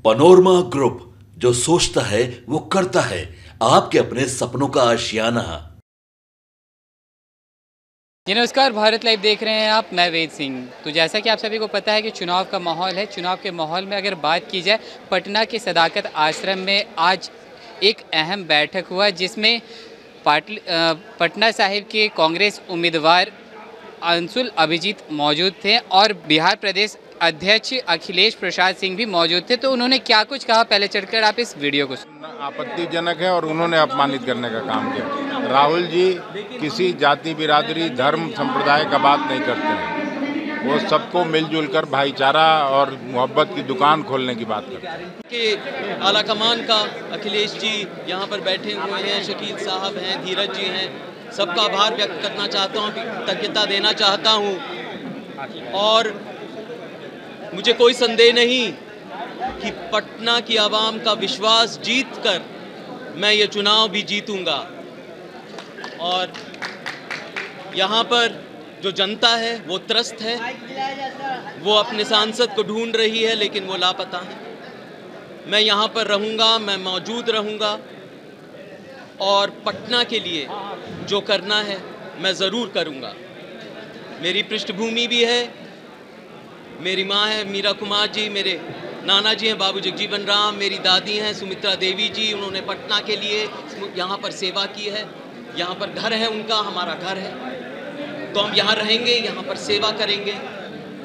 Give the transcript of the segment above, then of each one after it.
Panorama group, जो सोचता है वो करता है। आपके अपने सपनों का आशियाना। नमस्कार, भारत लाइव देख रहे हैं आप। मैं वेद सिंह। तो जैसा कि आप सभी को पता है कि चुनाव का माहौल है। चुनाव के माहौल में अगर बात की जाए, पटना के सदाकत आश्रम में आज एक अहम बैठक हुआ, जिसमें पटना साहिब के कांग्रेस उम्मीदवार अंशुल अभिजीत मौजूद थे और बिहार प्रदेश अध्यक्ष अखिलेश प्रसाद सिंह भी मौजूद थे। तो उन्होंने क्या कुछ कहा, पहले चढ़कर आप इस वीडियो को आपत्तिजनक है और उन्होंने अपमानित करने का काम किया। राहुल जी किसी जाति, बिरादरी, धर्म, संप्रदाय का बात नहीं करते हैं। वो सबको मिलजुल कर भाईचारा और मोहब्बत की दुकान खोलने की बात करते हैं। कि आला कमान का अखिलेश जी यहाँ पर बैठे हुए हैं, शकील साहब हैं, धीरज जी हैं, सबका आभार व्यक्त करना चाहता हूँ, कृतज्ञता देना चाहता हूँ। और मुझे कोई संदेह नहीं कि पटना की आवाम का विश्वास जीतकर मैं ये चुनाव भी जीतूंगा। और यहाँ पर जो जनता है वो त्रस्त है, वो अपने सांसद को ढूंढ रही है, लेकिन वो लापता है। मैं यहाँ पर रहूँगा, मैं मौजूद रहूँगा और पटना के लिए जो करना है मैं ज़रूर करूँगा। मेरी पृष्ठभूमि भी है, मेरी माँ है मीरा कुमार जी, मेरे नाना जी हैं बाबू जगजीवन राम, मेरी दादी हैं सुमित्रा देवी जी। उन्होंने पटना के लिए यहाँ पर सेवा की है। यहाँ पर घर है उनका, हमारा घर है, तो हम यहाँ रहेंगे, यहाँ पर सेवा करेंगे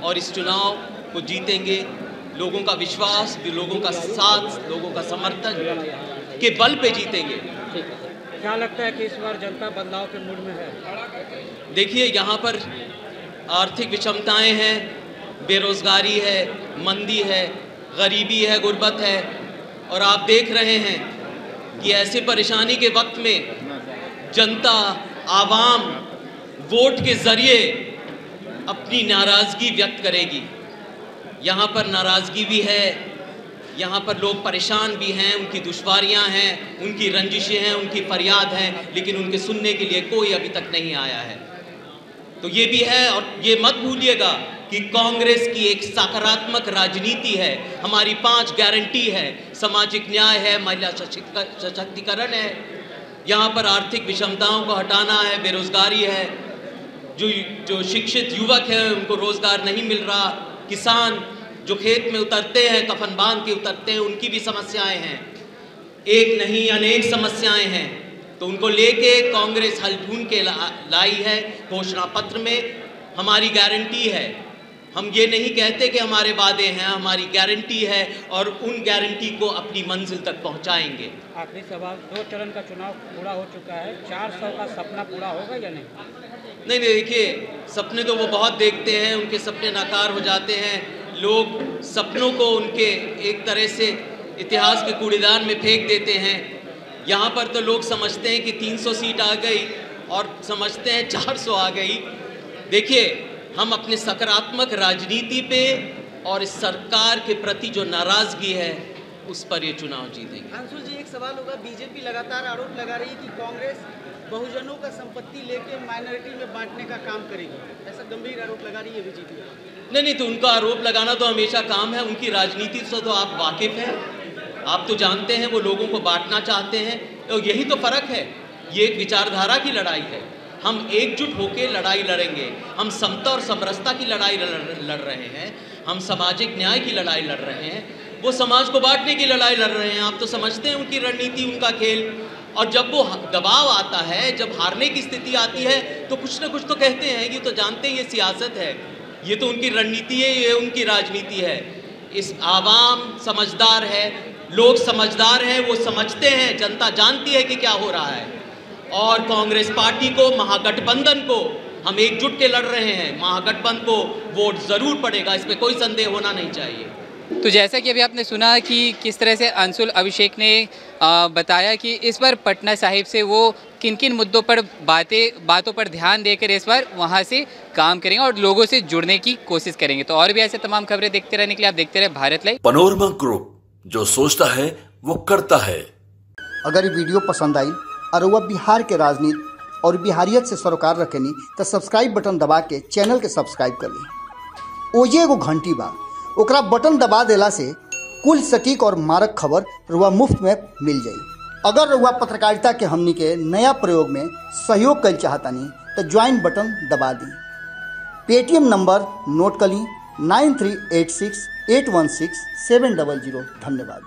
और इस चुनाव को जीतेंगे। लोगों का विश्वास, लोगों का साथ, लोगों का समर्थन के बल पे जीतेंगे। क्या लगता है कि इस बार जनता बदलाव के मूड में है? देखिए, यहाँ पर आर्थिक विषमताएं हैं, बेरोजगारी है, मंदी है, गरीबी है, गुर्बत है, और आप देख रहे हैं कि ऐसे परेशानी के वक्त में जनता, आवाम वोट के ज़रिए अपनी नाराज़गी व्यक्त करेगी। यहाँ पर नाराज़गी भी है, यहाँ पर लोग परेशान भी हैं, उनकी दुश्वारियाँ हैं, उनकी रंजिशें हैं, उनकी फरियाद हैं, लेकिन उनके सुनने के लिए कोई अभी तक नहीं आया है। तो ये भी है, और ये मत भूलिएगा कि कांग्रेस की एक सकारात्मक राजनीति है। हमारी 5 गारंटी है, सामाजिक न्याय है, महिला सशक्तिकरण है, यहाँ पर आर्थिक विषमताओं को हटाना है, बेरोजगारी है, जो शिक्षित युवक हैं उनको रोजगार नहीं मिल रहा, किसान जो खेत में उतरते हैं, कफन बांध के उतरते हैं, उनकी भी समस्याएं हैं। एक नहीं अनेक समस्याएं हैं, तो उनको लेके कांग्रेस हल ढूंढ के लाई है। घोषणा पत्र में हमारी गारंटी है। हम ये नहीं कहते कि हमारे वादे हैं, हमारी गारंटी है और उन गारंटी को अपनी मंजिल तक पहुंचाएंगे। आखिरी सवाल, 2 चरण का चुनाव पूरा हो चुका है, 400 का सपना पूरा होगा या नहीं? नहीं, देखिए, सपने तो वो बहुत देखते हैं, उनके सपने नाकार हो जाते हैं। लोग सपनों को उनके एक तरह से इतिहास के कूड़ेदान में फेंक देते हैं। यहाँ पर तो लोग समझते हैं कि 300 सीट आ गई और समझते हैं 400 आ गई। देखिए, हम अपने सकारात्मक राजनीति पे और इस सरकार के प्रति जो नाराजगी है उस पर ये चुनाव जीतेंगे। अंशुल जी, एक सवाल होगा, बीजेपी लगातार आरोप लगा रही है कि कांग्रेस बहुजनों का संपत्ति लेके माइनॉरिटी में बांटने का काम करेगी, ऐसा गंभीर आरोप लगा रही है बीजेपी। नहीं, तो उनका आरोप लगाना तो हमेशा काम है, उनकी राजनीति से तो आप वाकिफ हैं, आप तो जानते हैं वो लोगों को बांटना चाहते हैं। और यही तो फर्क है, ये एक विचारधारा की लड़ाई है। हम एकजुट होकर लड़ाई लड़ेंगे, हम समता और समरसता की लड़ाई लड़ रहे हैं, हम सामाजिक न्याय की लड़ाई लड़ रहे हैं, वो समाज को बांटने की लड़ाई लड़ रहे हैं। आप तो समझते हैं उनकी रणनीति, उनका खेल। और जब वो दबाव आता है, जब हारने की स्थिति आती है, तो कुछ ना कुछ तो कहते हैं। ये तो जानते हैं ये सियासत है, ये तो उनकी रणनीति है, ये उनकी राजनीति है। इस आवाम समझदार है, लोग समझदार हैं, वो समझते हैं, जनता जानती है कि क्या हो रहा है। और कांग्रेस पार्टी को, महागठबंधन को हम एकजुट के लड़ रहे हैं। महागठबंधन को वोट जरूर पड़ेगा, इसमें कोई संदेह होना नहीं चाहिए। तो जैसा कि अभी आपने सुना कि किस तरह से अंशुल अभिषेक ने बताया कि इस बार पटना साहिब से वो किन किन मुद्दों पर बातों पर ध्यान देकर इस बार वहाँ से काम करेंगे और लोगों से जुड़ने की कोशिश करेंगे। तो और भी ऐसे तमाम खबरें देखते रहने के लिए आप देखते रहे भारत लाइव। पनोरमा ग्रुप, जो सोचता है वो करता है। अगर ये वीडियो पसंद आई और वह बिहार के राजनीति और बिहारियत से सरोकार रखेनी तो सब्सक्राइब बटन दबा के चैनल के सब्सक्राइब कर ली। ओजे एगो घंटी बा, ओकरा बटन दबा देला से कुल सटीक और मारक खबर रुआ मुफ्त में मिल जाई। अगर रुआ पत्रकारिता के हमनी के नया प्रयोग में सहयोग कर चाहतानी तो ज्वाइन बटन दबा दी। पेटीएम नंबर नोट कर ली 9386816700। धन्यवाद।